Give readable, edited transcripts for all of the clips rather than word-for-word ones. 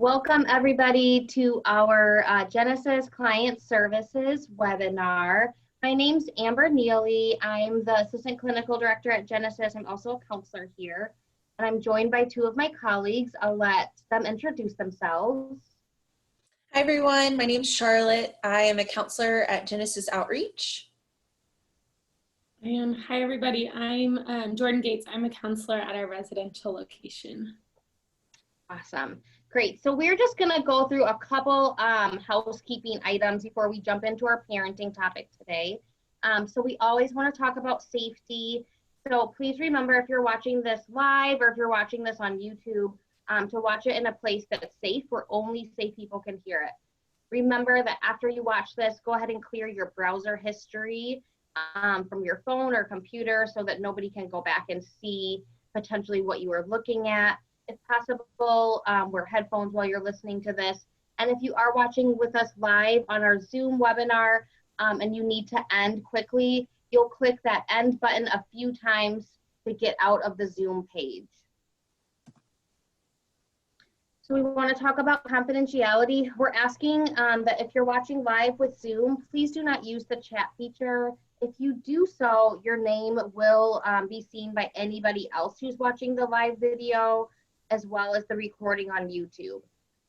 Welcome everybody to our Genesis Client Services webinar. My name's Amber Neely. I'm the Assistant Clinical Director at Genesis. I'm also a counselor here. And I'm joined by two of my colleagues. I'll let them introduce themselves. Hi everyone, my name's Charlotte. I am a counselor at Genesis Outreach. And hi everybody, I'm Jordan Gates. I'm a counselor at our residential location. Awesome. Great. So we're just going to go through a couple housekeeping items before we jump into our parenting topic today. So we always want to talk about safety. So please remember, if you're watching this live or if you're watching this on YouTube, to watch it in a place that's safe where only safe people can hear it. Remember that after you watch this, go ahead and clear your browser history from your phone or computer so that nobody can go back and see potentially what you were looking at. If possible, wear headphones while you're listening to this. And if you are watching with us live on our Zoom webinar and you need to end quickly, you'll click that end button a few times to get out of the Zoom page. So we want to talk about confidentiality. We're asking that if you're watching live with Zoom, please do not use the chat feature. If you do so, your name will be seen by anybody else who's watching the live video, as well as the recording on YouTube.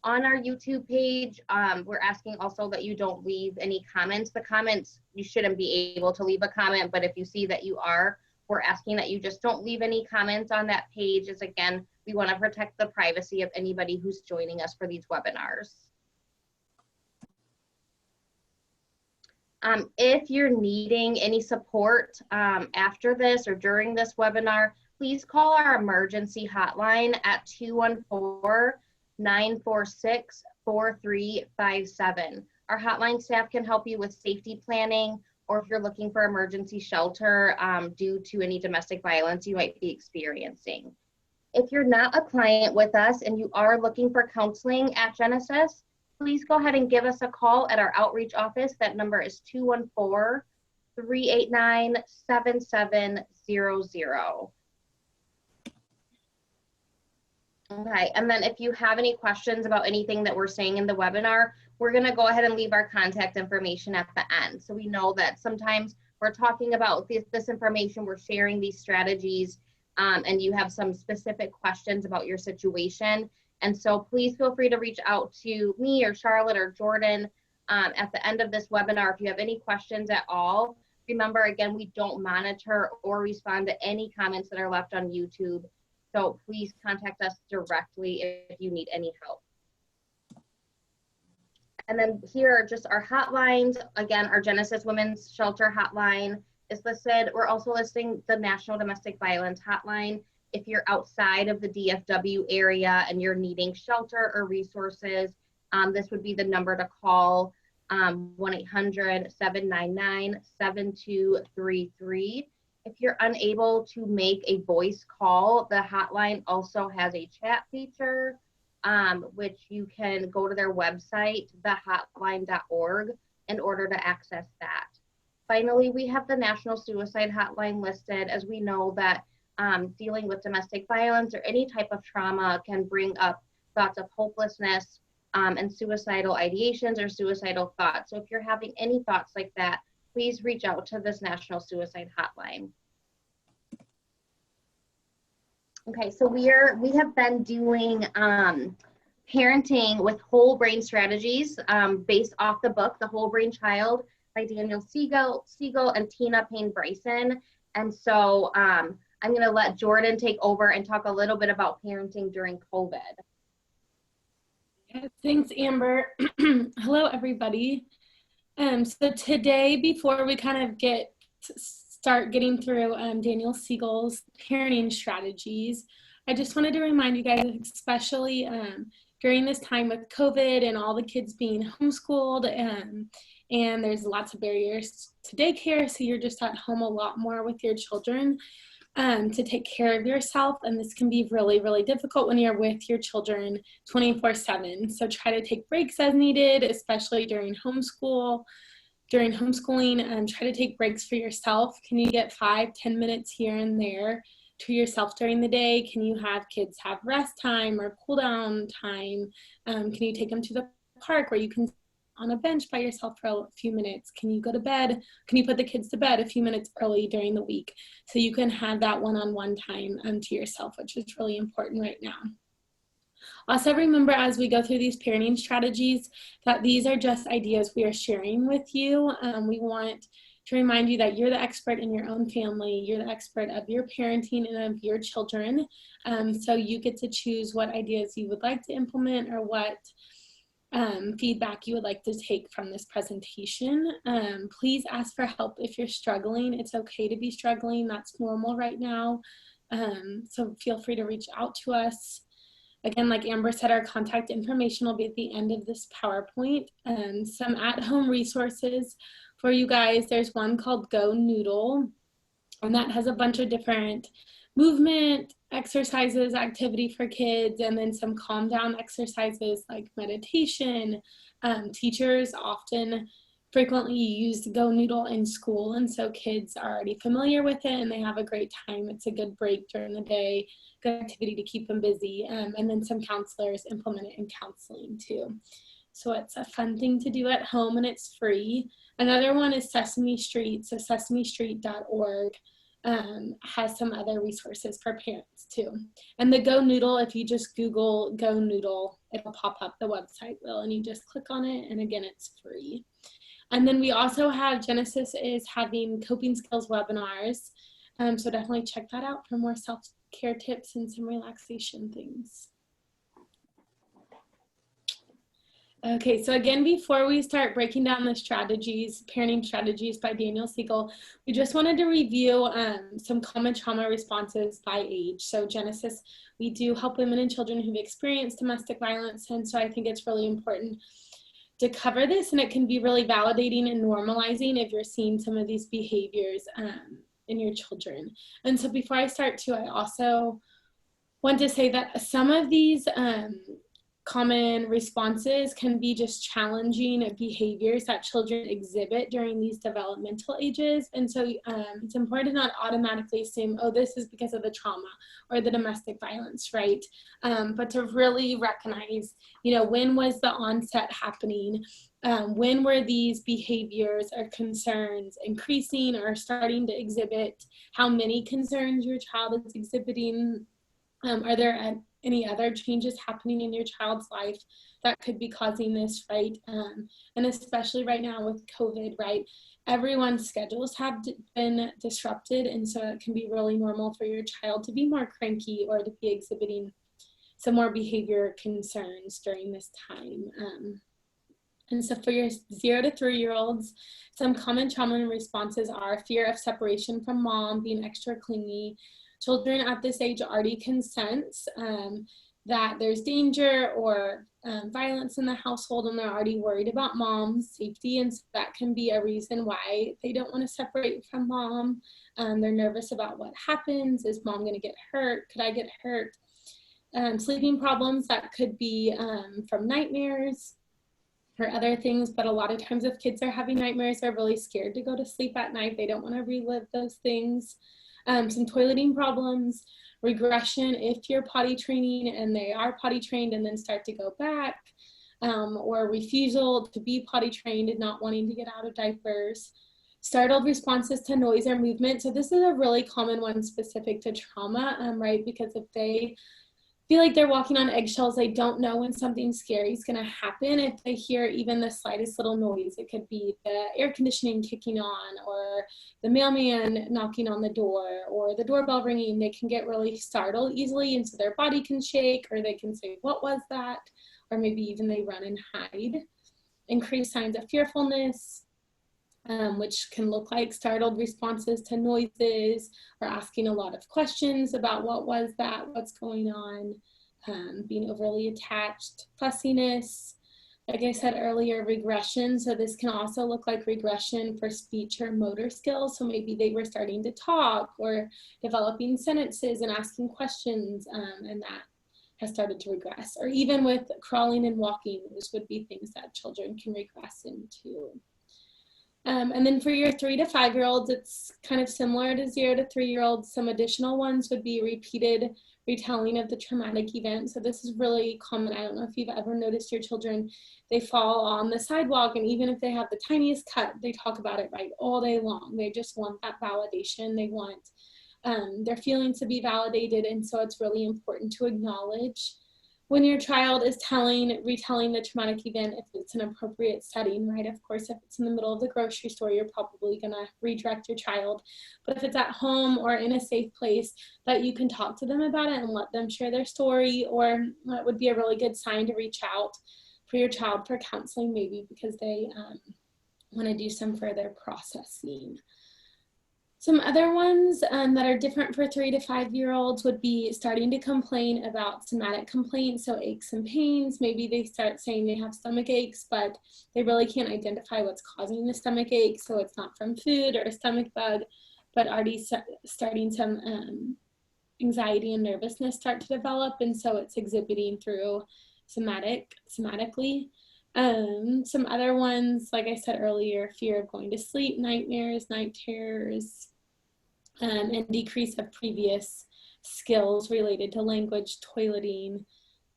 On our YouTube page, we're asking also that you don't leave any comments. The comments, you shouldn't be able to leave a comment, but if you see that you are, we're asking that you just don't leave any comments on that page, as again, we want to protect the privacy of anybody who's joining us for these webinars. If you're needing any support after this or during this webinar, please call our emergency hotline at 214-946-4357. Our hotline staff can help you with safety planning, or if you're looking for emergency shelter due to any domestic violence you might be experiencing. If you're not a client with us and you are looking for counseling at Genesis, please go ahead and give us a call at our outreach office. That number is 214-389-7700. Okay, and then if you have any questions about anything that we're saying in the webinar, we're going to go ahead and leave our contact information at the end. So we know that sometimes we're talking about this information, we're sharing these strategies, and you have some specific questions about your situation. And so please feel free to reach out to me or Charlotte or Jordan at the end of this webinar if you have any questions at all. Remember, again, we don't monitor or respond to any comments that are left on YouTube. So please contact us directly if you need any help. And then here are just our hotlines. Again, our Genesis Women's Shelter hotline is listed. We're also listing the National Domestic Violence Hotline. If you're outside of the DFW area and you're needing shelter or resources, this would be the number to call, 1-800-799-7233. If you're unable to make a voice call, the hotline also has a chat feature, which you can go to their website, thehotline.org, in order to access that. Finally, we have the National Suicide Hotline listed, as we know that dealing with domestic violence or any type of trauma can bring up thoughts of hopelessness and suicidal ideations or suicidal thoughts. So if you're having any thoughts like that, please reach out to this National Suicide Hotline. Okay, so we have been doing parenting with whole brain strategies based off the book, The Whole Brain Child by Daniel Siegel and Tina Payne Bryson. And so I'm going to let Jordan take over and talk a little bit about parenting during COVID. Yeah, thanks, Amber. Hello, everybody. So today, before we kind of start getting through Daniel Siegel's parenting strategies, I just wanted to remind you guys, especially during this time with COVID and all the kids being homeschooled, and there's lots of barriers to daycare, so you're just at home a lot more with your children to take care of yourself, and this can be really, really difficult when you're with your children 24/7. So try to take breaks as needed, especially during homeschooling, try to take breaks for yourself. Can you get 5-10 minutes here and there to yourself during the day? Can you have kids have rest time or cool down time? Can you take them to the park where you can sit on a bench by yourself for a few minutes? Can you go to bed? Can you put the kids to bed a few minutes early during the week so you can have that one-on-one time to yourself, which is really important right now. Also, remember as we go through these parenting strategies that these are just ideas we are sharing with you. We want to remind you that you're the expert in your own family. You're the expert of your parenting and of your children. So you get to choose what ideas you would like to implement or what feedback you would like to take from this presentation. Please ask for help if you're struggling. It's okay to be struggling. That's normal right now. So feel free to reach out to us. Again, like Amber said, our contact information will be at the end of this PowerPoint. Some at-home resources for you guys. There's one called Go Noodle, and that has a bunch of different movement exercises, activity for kids, and then some calm down exercises like meditation. Teachers often frequently use Go Noodle in school, and so kids are already familiar with it and they have a great time. It's a good break during the day, good activity to keep them busy, and then some counselors implement it in counseling too. So it's a fun thing to do at home and it's free. Another one is Sesame Street, so sesamestreet.org has some other resources for parents too. And the Go Noodle, if you just Google Go Noodle, it'll pop up, the website will, and you just click on it, and again, it's free. And then we also have, Genesis is having coping skills webinars. So definitely check that out for more self-care tips and some relaxation things. Okay, so again, before we start breaking down the strategies, parenting strategies by Daniel Siegel, we just wanted to review some common trauma responses by age. So Genesis, we do help women and children who've experienced domestic violence, and so I think it's really important to cover this, and it can be really validating and normalizing if you're seeing some of these behaviors in your children. And so before I start too, I also want to say that some of these common responses can be just challenging behaviors that children exhibit during these developmental ages. And so it's important to not automatically assume, oh, this is because of the trauma or the domestic violence, right? But to really recognize, you know, when was the onset happening? When were these behaviors or concerns increasing or starting to exhibit? How many concerns your child is exhibiting? Are there any other changes happening in your child's life that could be causing this, right? And especially right now with COVID, right? Everyone's schedules have been disrupted, and so it can be really normal for your child to be more cranky or to be exhibiting some more behavior concerns during this time. And so for your 0 to 3-year-olds, some common trauma responses are fear of separation from mom, being extra clingy. Children at this age already can sense that there's danger or violence in the household, and they're already worried about mom's safety, and so that can be a reason why they don't want to separate from mom. They're nervous about what happens. Is mom going to get hurt? Could I get hurt? Sleeping problems that could be from nightmares or other things, but a lot of times if kids are having nightmares, they're really scared to go to sleep at night. They don't want to relive those things. Some toileting problems, regression if you're potty training and they are potty trained and then start to go back, or refusal to be potty trained and not wanting to get out of diapers. Startled responses to noise or movement. So this is a really common one specific to trauma, right? Because if they feel like they're walking on eggshells, they don't know when something scary is going to happen. If they hear even the slightest little noise, it could be the air conditioning kicking on or the mailman knocking on the door or the doorbell ringing, they can get really startled easily, and so their body can shake, or they can say, what was that? Or maybe even they run and hide. Increased signs of fearfulness, which can look like startled responses to noises or asking a lot of questions about what was that, what's going on, being overly attached, fussiness. Like I said earlier, regression. So this can also look like regression for speech or motor skills. So maybe they were starting to talk or developing sentences and asking questions, and that has started to regress. Or even with crawling and walking, those would be things that children can regress into. And then for your 3 to 5-year-olds, it's kind of similar to 0 to 3-year-olds. Some additional ones would be repeated retelling of the traumatic event. So this is really common. I don't know if you've ever noticed your children, they fall on the sidewalk, and even if they have the tiniest cut, they talk about it, right, all day long. They just want that validation. They want their feelings to be validated. And so it's really important to acknowledge when your child is retelling the traumatic event, if it's an appropriate setting, right? Of course, if it's in the middle of the grocery store, you're probably gonna redirect your child. But if it's at home or in a safe place that you can talk to them about it and let them share their story, or that would be a really good sign to reach out for your child for counseling, maybe because they wanna do some further processing. Some other ones that are different for 3 to 5-year-olds would be starting to complain about somatic complaints, so aches and pains. Maybe they start saying they have stomach aches, but they really can't identify what's causing the stomach ache, so it's not from food or a stomach bug, but already starting some anxiety and nervousness start to develop, and so it's exhibiting through somatically. Some other ones, like I said earlier, fear of going to sleep, nightmares, night terrors, and decrease of previous skills related to language, toileting,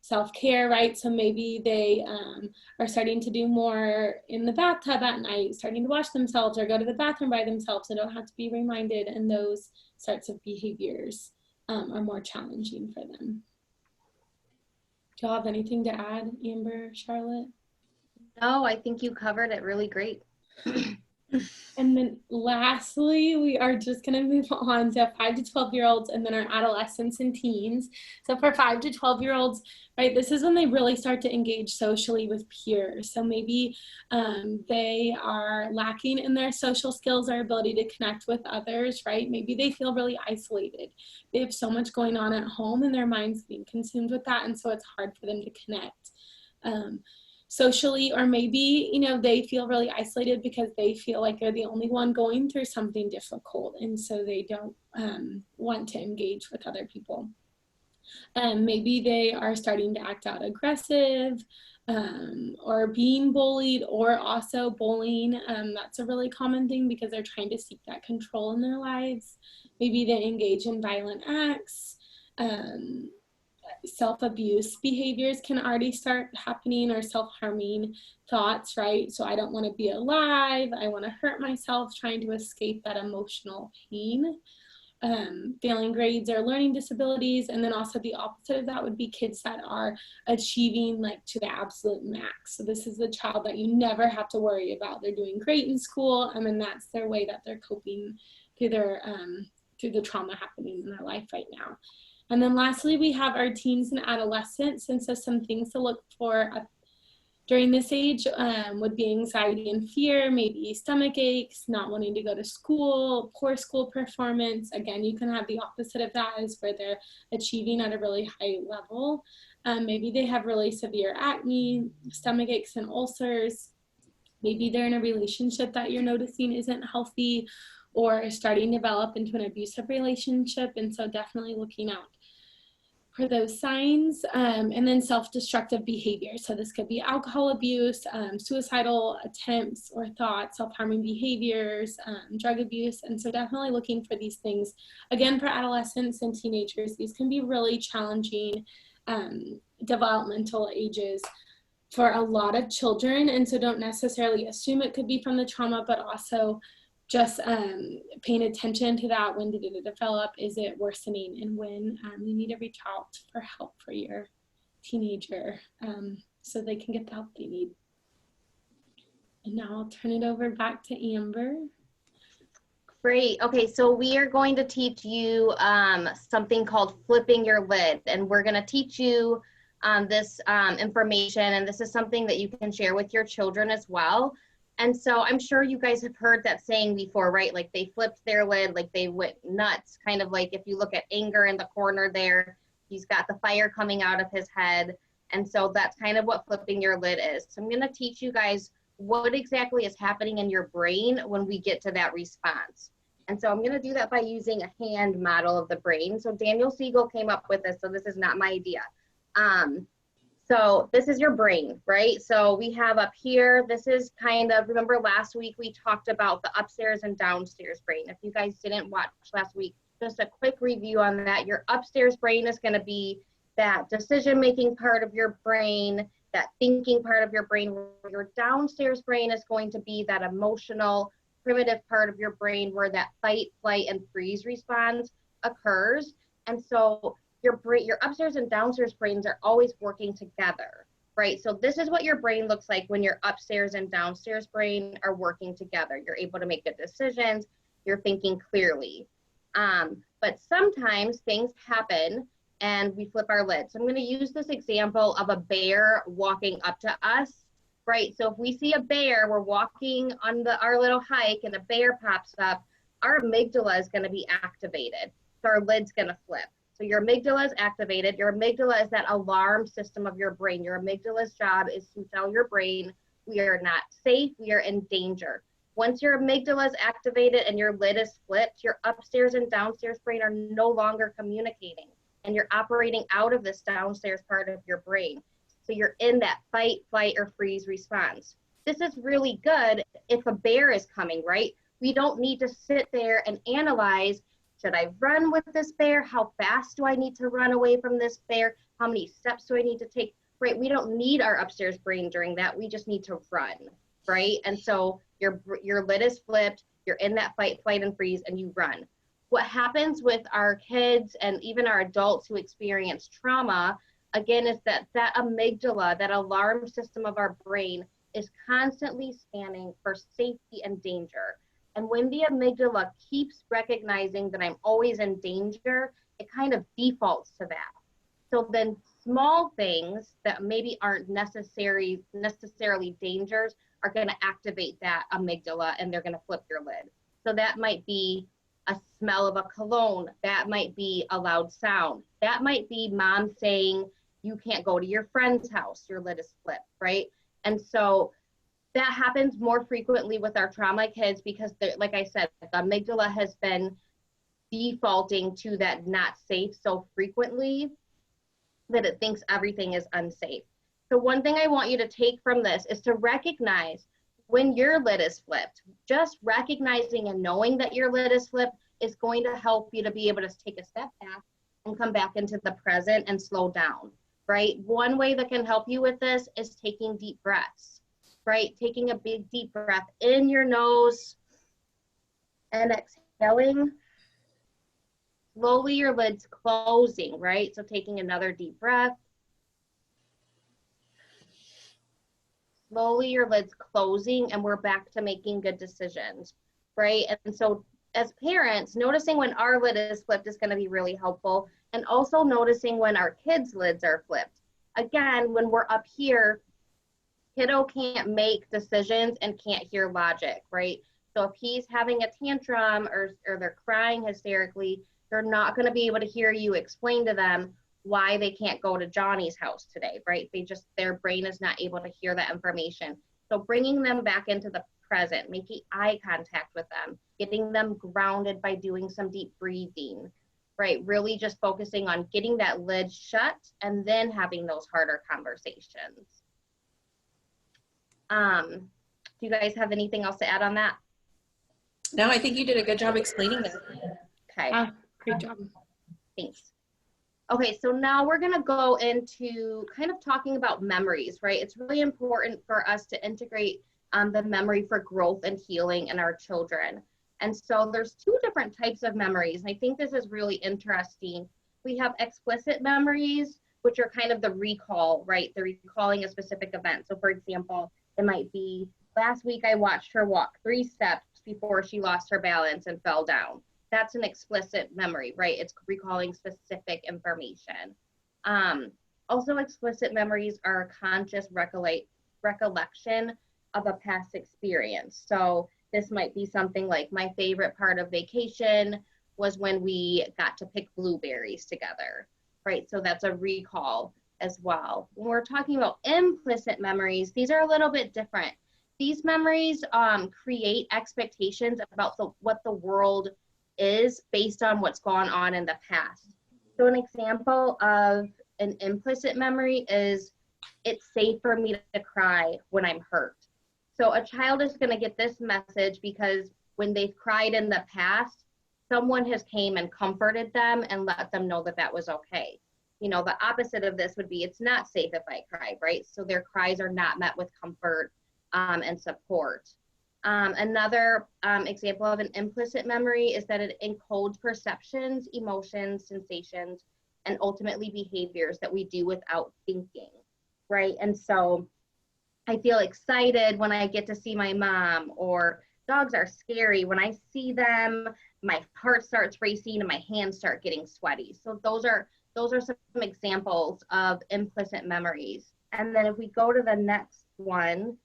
self-care, right? So maybe they are starting to do more in the bathtub at night, starting to wash themselves or go to the bathroom by themselves and don't have to be reminded, and those sorts of behaviors are more challenging for them. Do y'all have anything to add, Amber, Charlotte? No, I think you covered it really great. And then lastly, we are just going to move on to 5 to 12-year-olds and then our adolescents and teens. So for 5 to 12-year-olds, right, this is when they really start to engage socially with peers. So maybe they are lacking in their social skills or ability to connect with others, right? Maybe they feel really isolated. They have so much going on at home and their mind's being consumed with that, and so it's hard for them to connect socially, or maybe, you know, they feel really isolated because they feel like they're the only one going through something difficult, and so they don't want to engage with other people. Maybe they are starting to act out aggressive, or being bullied, or also bullying. That's a really common thing because they're trying to seek that control in their lives. Maybe they engage in violent acts. Self-abuse behaviors can already start happening, or self-harming thoughts, right? So I don't want to be alive, I want to hurt myself, trying to escape that emotional pain. Failing grades or learning disabilities, and then also the opposite of that would be kids that are achieving like to the absolute max. So this is the child that you never have to worry about. They're doing great in school, and then that's their way that they're coping through their through the trauma happening in their life right now. And then lastly, we have our teens and adolescents. And so some things to look for during this age would be anxiety and fear, maybe stomach aches, not wanting to go to school, poor school performance. Again, you can have the opposite of that, is where they're achieving at a really high level. Maybe they have really severe acne, stomach aches and ulcers. Maybe they're in a relationship that you're noticing isn't healthy, or starting to develop into an abusive relationship. And so definitely looking out for those signs. And then self-destructive behavior. So this could be alcohol abuse, suicidal attempts or thoughts, self-harming behaviors, drug abuse. And so definitely looking for these things. Again, for adolescents and teenagers, these can be really challenging developmental ages for a lot of children. And so don't necessarily assume it could be from the trauma, but also just paying attention to that. When did it develop? Is it worsening? And when you need to reach out for help for your teenager so they can get the help they need. And now I'll turn it over back to Amber. Great. Okay, so we are going to teach you something called flipping your lid, and we're going to teach you this information, and this is something that you can share with your children as well. And so I'm sure you guys have heard that saying before, right? Like they flipped their lid, like they went nuts, kind of like if you look at Anger in the corner there, he's got the fire coming out of his head. And so that's kind of what flipping your lid is. So I'm going to teach you guys what exactly is happening in your brain when we get to that response. And so I'm going to do that by using a hand model of the brain. So Daniel Siegel came up with this, so this is not my idea. So this is your brain, right? So we have up here, this is kind of, remember last week we talked about the upstairs and downstairs brain. If you guys didn't watch last week, just a quick review on that. Your upstairs brain is going to be that decision-making part of your brain, that thinking part of your brain. Your downstairs brain is going to be that emotional, primitive part of your brain where that fight, flight, and freeze response occurs. And so your upstairs and downstairs brains are always working together, right? So this is what your brain looks like when your upstairs and downstairs brain are working together. You're able to make good decisions. You're thinking clearly. But sometimes things happen and we flip our lid. So I'm going to use this example of a bear walking up to us, right? So if we see a bear, we're walking on our little hike and a bear pops up, our amygdala is going to be activated. So our lid's going to flip. So your amygdala is activated. Your amygdala is that alarm system of your brain. Your amygdala's job is to tell your brain, we are not safe, we are in danger. Once your amygdala is activated and your lid is flipped, your upstairs and downstairs brain are no longer communicating. And you're operating out of this downstairs part of your brain. So you're in that fight, flight, or freeze response. This is really good if a bear is coming, right? We don't need to sit there and analyze, should I run with this bear? How fast do I need to run away from this bear? How many steps do I need to take? Right? We don't need our upstairs brain during that. We just need to run, right? And so your lid is flipped, you're in that fight, flight, and freeze, and you run. What happens with our kids and even our adults who experience trauma, again, is that amygdala, that alarm system of our brain, is constantly scanning for safety and danger. And when the amygdala keeps recognizing that I'm always in danger, it kind of defaults to that. So then small things that maybe aren't necessarily dangers are going to activate that amygdala and they're going to flip your lid. So that might be a smell of a cologne. That might be a loud sound. That might be mom saying, you can't go to your friend's house, your lid is flipped, right? And so that happens more frequently with our trauma kids because, like I said, the amygdala has been defaulting to that not safe so frequently that it thinks everything is unsafe. So one thing I want you to take from this is to recognize when your lid is flipped. Just recognizing and knowing that your lid is flipped is going to help you to be able to take a step back and come back into the present and slow down, right? One way that can help you with this is taking deep breaths. Right? Taking a big deep breath in your nose and exhaling. Slowly your lid's closing, right? So taking another deep breath. Slowly your lid's closing and we're back to making good decisions, right? And so as parents, noticing when our lid is flipped is going to be really helpful, and also noticing when our kids' lids are flipped. Again, when we're up here, kiddo can't make decisions and can't hear logic, right? So if he's having a tantrum or they're crying hysterically, they're not going to be able to hear you explain to them why they can't go to Johnny's house today, right? Their brain is not able to hear that information. So bringing them back into the present, making eye contact with them, getting them grounded by doing some deep breathing, right? Really just focusing on getting that lid shut and then having those harder conversations. Do you guys have anything else to add on that? No, I think you did a good job explaining that. Okay. Great job. Thanks. Okay, so now we're going to go into kind of talking about memories, right? It's really important for us to integrate the memory for growth and healing in our children. And so there's two different types of memories. And I think this is really interesting. We have explicit memories, which are kind of the recall, right? They're recalling a specific event. So for example, it might be, last week I watched her walk 3 steps before she lost her balance and fell down. That's an explicit memory, right? It's recalling specific information. Also, explicit memories are a conscious recollection of a past experience. So this might be something like, my favorite part of vacation was when we got to pick blueberries together, right? So that's a recall as well. When we're talking about implicit memories, these are a little bit different. These memories create expectations about what the world is based on what's gone on in the past. So an example of an implicit memory is it's safe for me to cry when I'm hurt. So a child is going to get this message because when they've cried in the past, someone has came and comforted them and let them know that that was okay. You know, the opposite of this would be it's not safe if I cry, right? So their cries are not met with comfort and support. Another example of an implicit memory is that it encodes perceptions, emotions, sensations, and ultimately behaviors that we do without thinking, right? And so I feel excited when I get to see my mom, or dogs are scary. When I see them, my heart starts racing and my hands start getting sweaty. So those are some examples of implicit memories. And then if we go to the next one,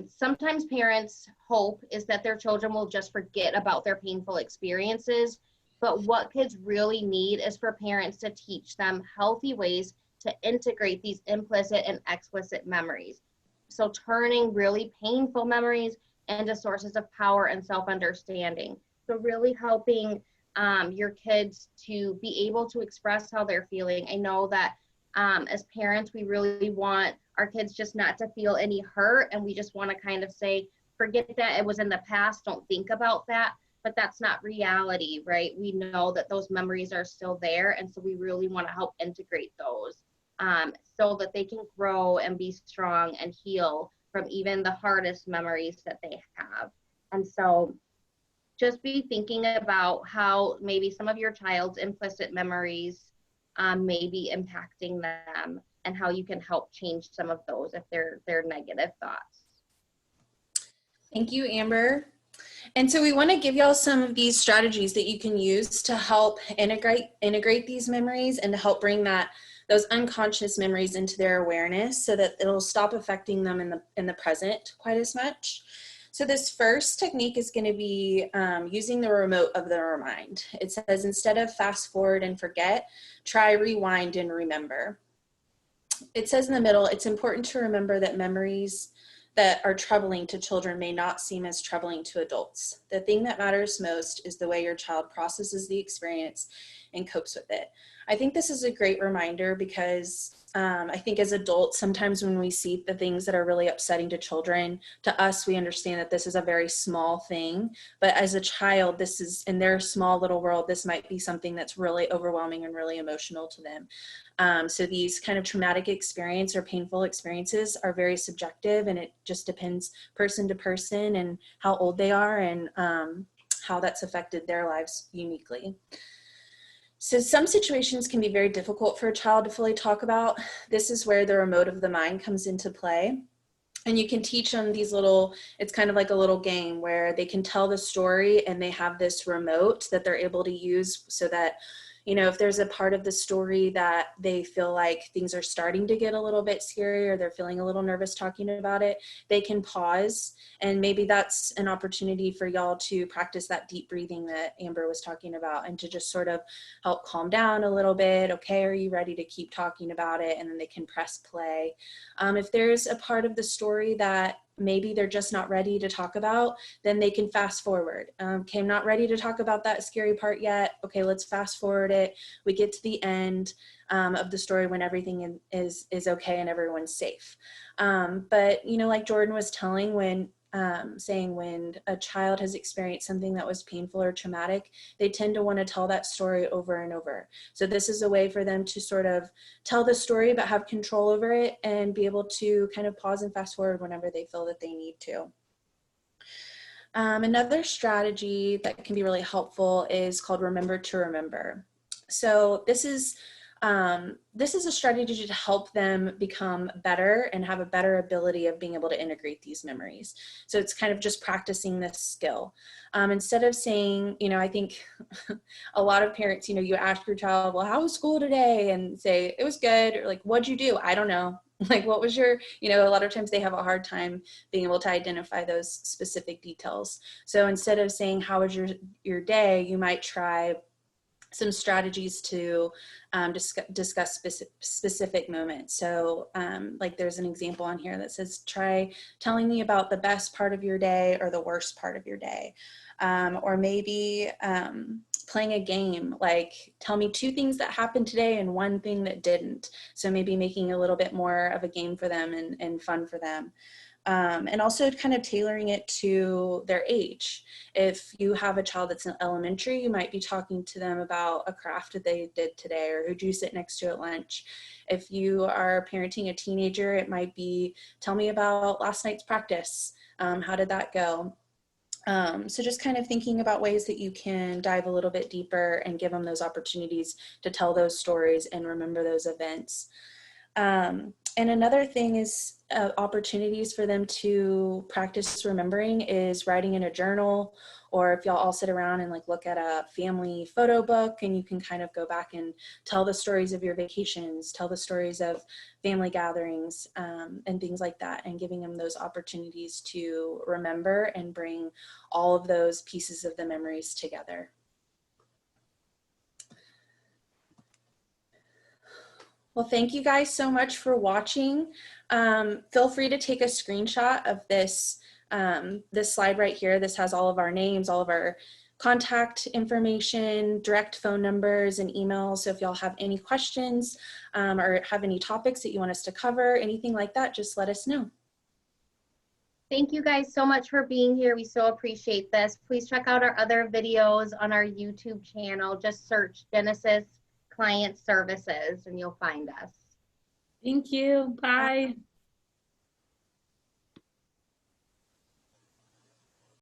sometimes parents' hope is that their children will just forget about their painful experiences. But what kids really need is for parents to teach them healthy ways to integrate these implicit and explicit memories. So turning really painful memories into sources of power and self-understanding. So really helping your kids to be able to express how they're feeling. I know that as parents, we really want our kids just not to feel any hurt, and we just want to kind of say, forget that, it was in the past, don't think about that. But that's not reality, right? We know that those memories are still there, and so we really want to help integrate those so that they can grow and be strong and heal from even the hardest memories that they have. And so just be thinking about how maybe some of your child's implicit memories may be impacting them, and how you can help change some of those if they're negative thoughts. Thank you, Amber. And so we want to give y'all some of these strategies that you can use to help integrate these memories and to help bring those unconscious memories into their awareness so that it'll stop affecting them in the present quite as much. So this first technique is going to be using the remote of the remind. It says, instead of fast forward and forget, try rewind and remember. It says in the middle, it's important to remember that memories that are troubling to children may not seem as troubling to adults. The thing that matters most is the way your child processes the experience and copes with it. I think this is a great reminder because I think as adults, sometimes when we see the things that are really upsetting to children, to us, we understand that this is a very small thing. But as a child, this is, in their small little world, this might be something that's really overwhelming and really emotional to them. So these kind of traumatic experience or painful experiences are very subjective, and it just depends person to person and how old they are and how that's affected their lives uniquely. So some situations can be very difficult for a child to fully talk about. This is where the remote of the mind comes into play. And you can teach them these little, it's kind of like a little game where they can tell the story and they have this remote that they're able to use so that, you know, if there's a part of the story that they feel like things are starting to get a little bit scary or they're feeling a little nervous talking about it, they can pause. And maybe that's an opportunity for y'all to practice that deep breathing that Amber was talking about and to just sort of help calm down a little bit. Okay, are you ready to keep talking about it? And then they can press play. If there's a part of the story that maybe they're just not ready to talk about, then they can fast forward. Okay, I'm not ready to talk about that scary part yet. Okay, let's fast forward it. We get to the end of the story when everything is okay and everyone's safe. But, you know, like Jordan was saying when a child has experienced something that was painful or traumatic, they tend to want to tell that story over and over. So this is a way for them to sort of tell the story but have control over it and be able to kind of pause and fast forward whenever they feel that they need to. Another strategy that can be really helpful is called remember to remember. So this is a strategy to help them become better and have a better ability of being able to integrate these memories. So it's kind of just practicing this skill. Instead of saying, you know, I think a lot of parents, you know, you ask your child, well, how was school today? And say, it was good. Or like, what'd you do? I don't know. Like, what was your, you know, a lot of times they have a hard time being able to identify those specific details. So instead of saying, how was your day? You might try some strategies to discuss specific moments. So like there's an example on here that says, try telling me about the best part of your day or the worst part of your day. Or maybe playing a game, like tell me 2 things that happened today and 1 thing that didn't. So maybe making a little bit more of a game for them and fun for them. And also kind of tailoring it to their age. If you have a child that's in elementary, you might be talking to them about a craft that they did today, or who'd you sit next to at lunch. If you are parenting a teenager, it might be, tell me about last night's practice. How did that go? So just kind of thinking about ways that you can dive a little bit deeper and give them those opportunities to tell those stories and remember those events. And another thing is opportunities for them to practice remembering is writing in a journal, or if y'all all sit around and like look at a family photo book, and you can kind of go back and tell the stories of your vacations, tell the stories of family gatherings, and things like that, and giving them those opportunities to remember and bring all of those pieces of the memories together. Well, thank you guys so much for watching. Feel free to take a screenshot of this, this slide right here. This has all of our names, all of our contact information, direct phone numbers, and emails. So if y'all have any questions or have any topics that you want us to cover, anything like that, just let us know. Thank you guys so much for being here. We so appreciate this. Please check out our other videos on our YouTube channel. Just search Genesis Client Services and you'll find us. Thank you. Bye.